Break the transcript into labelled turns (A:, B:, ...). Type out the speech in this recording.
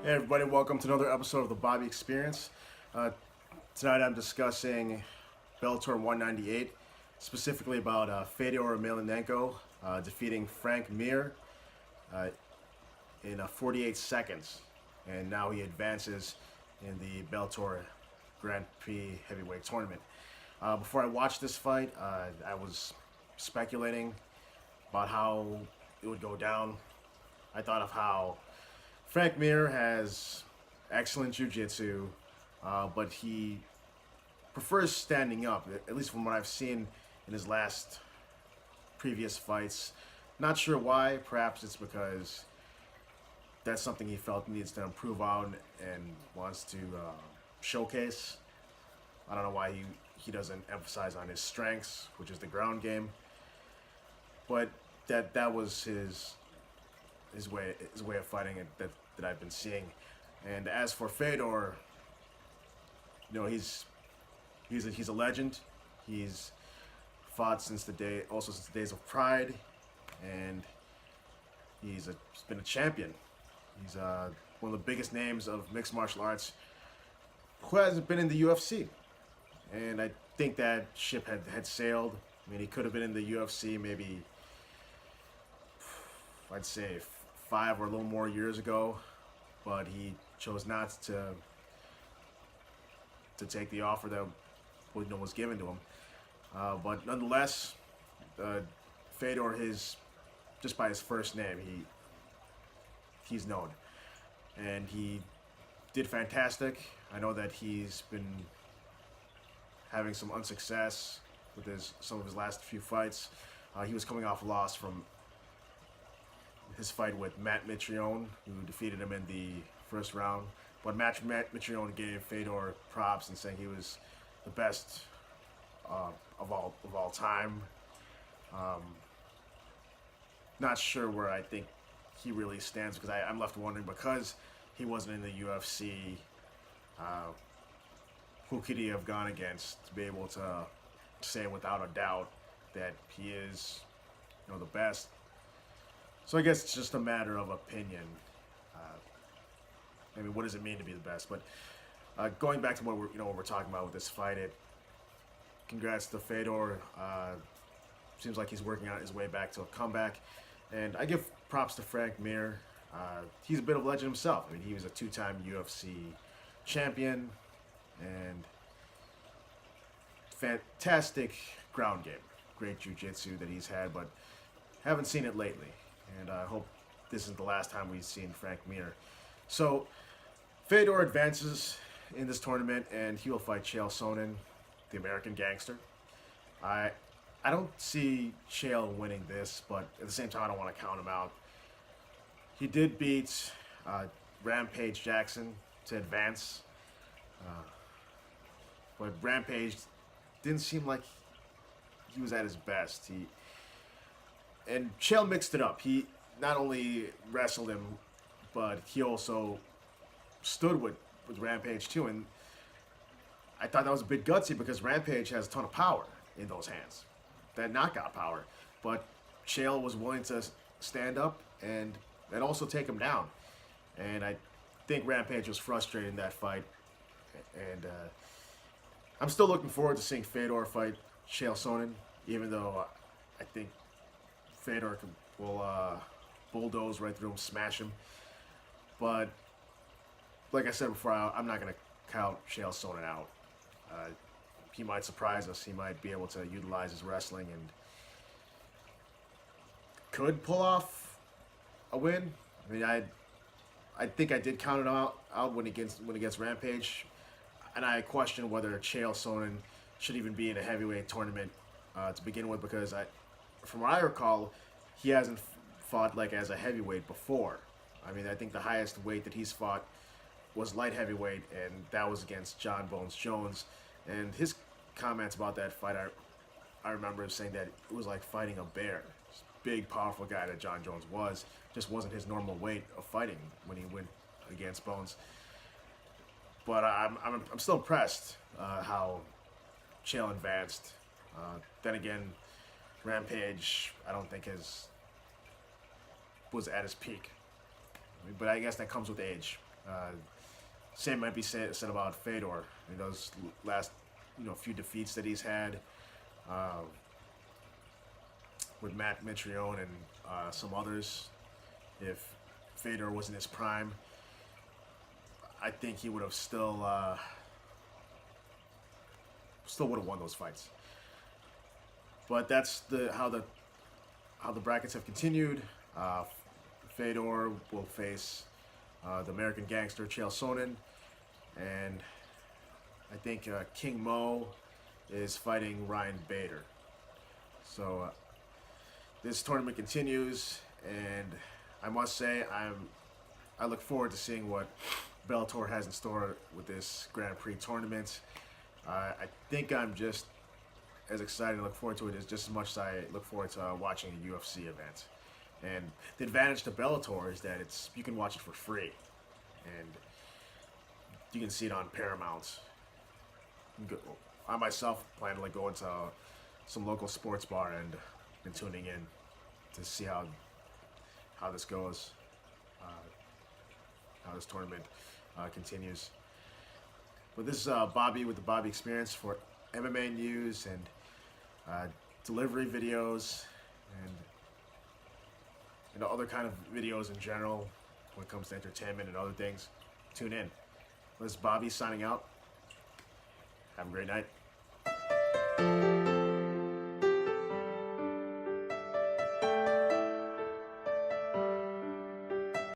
A: Hey everybody, welcome to another episode of the Bobby Experience. Tonight I'm discussing Bellator 198, specifically about Fedor Emelianenko defeating Frank Mir in 48 seconds. And now he advances in the Bellator Grand Prix heavyweight tournament. Before I watched this fight, I was speculating about how it would go down. I thought of how Frank Mir has excellent jiu-jitsu, but he prefers standing up, at least from what I've seen in his last previous fights. Not sure why. Perhaps it's because that's something he felt needs to improve on and wants to showcase. I don't know why he doesn't emphasize on his strengths, which is the ground game. But that was his way of fighting it that I've been seeing. And as for Fedor, he's a legend. He's fought since the days of Pride, and he's been a champion. He's one of the biggest names of mixed martial arts who hasn't been in the UFC. And I think that ship had sailed. I mean, he could have been in the UFC maybe, I'd say, 5 or a little more years ago, but he chose not to take the offer that was given to him. But nonetheless, Fedor, just by his first name, he's known, and he did fantastic. I know that he's been having some unsuccess with some of his last few fights. He was coming off a loss from his fight with Matt Mitrione, who defeated him in the first round. But Matt Mitrione gave Fedor props and saying he was the best of all time. Not sure where I think he really stands, because I'm left wondering, because he wasn't in the UFC, who could he have gone against to be able to say without a doubt that he is, the best? So I guess it's just a matter of opinion. What does it mean to be the best? But going back to what we're talking about with this fight, congrats to Fedor. Seems like he's working out his way back to a comeback, and I give props to Frank Mir. He's a bit of a legend himself. He was a 2-time UFC champion, and fantastic ground game, great jiu-jitsu that he's had, but haven't seen it lately. And I hope this isn't the last time we've seen Frank Mir. So Fedor advances in this tournament, and he will fight Chael Sonnen, the American Gangster. I don't see Chael winning this, but at the same time, I don't want to count him out. He did beat Rampage Jackson to advance, but Rampage didn't seem like he was at his best. And Chael mixed it up. He not only wrestled him, but he also stood with Rampage too. And I thought that was a bit gutsy, because Rampage has a ton of power in those hands, that knockout power. But Chael was willing to stand up and also take him down. And I think Rampage was frustrated in that fight. And I'm still looking forward to seeing Fedor fight Chael Sonnen, even though I think Fedor will bulldoze right through him, smash him. But like I said before, I'm not going to count Chael Sonnen out. He might surprise us. He might be able to utilize his wrestling and could pull off a win. I think I did count it out when against Rampage, and I question whether Chael Sonnen should even be in a heavyweight tournament to begin with, because from what I recall, he hasn't fought as a heavyweight before. I think the highest weight that he's fought was light heavyweight, and that was against John Bones Jones. And his comments about that fight, I remember him saying that it was like fighting a bear. This big, powerful guy that John Jones just wasn't his normal weight of fighting when he went against Bones. But I'm still impressed how Chael advanced. Then again, Rampage, I don't think was at his peak. But I guess that comes with age. Same might be said about Fedor in those last few defeats that he's had with Matt Mitrione and some others. If Fedor was in his prime, I think he would have still would have won those fights. But that's how the brackets have continued. Fedor will face the American gangster Chael Sonnen, and I think King Mo is fighting Ryan Bader. So this tournament continues, and I must say I look forward to seeing what Bellator has in store with this Grand Prix tournament. I think I'm just as excited to look forward to it as much as I look forward to watching a UFC event. And the advantage to Bellator is that you can watch it for free, and you can see it on Paramount. I myself plan to go into some local sports bar and tuning in to see how this goes, how this tournament continues. But this is Bobby with the Bobby Experience for MMA news and delivery videos and other kind of videos in general when it comes to entertainment and other things. Tune in. This is Bobby signing out. Have a great night.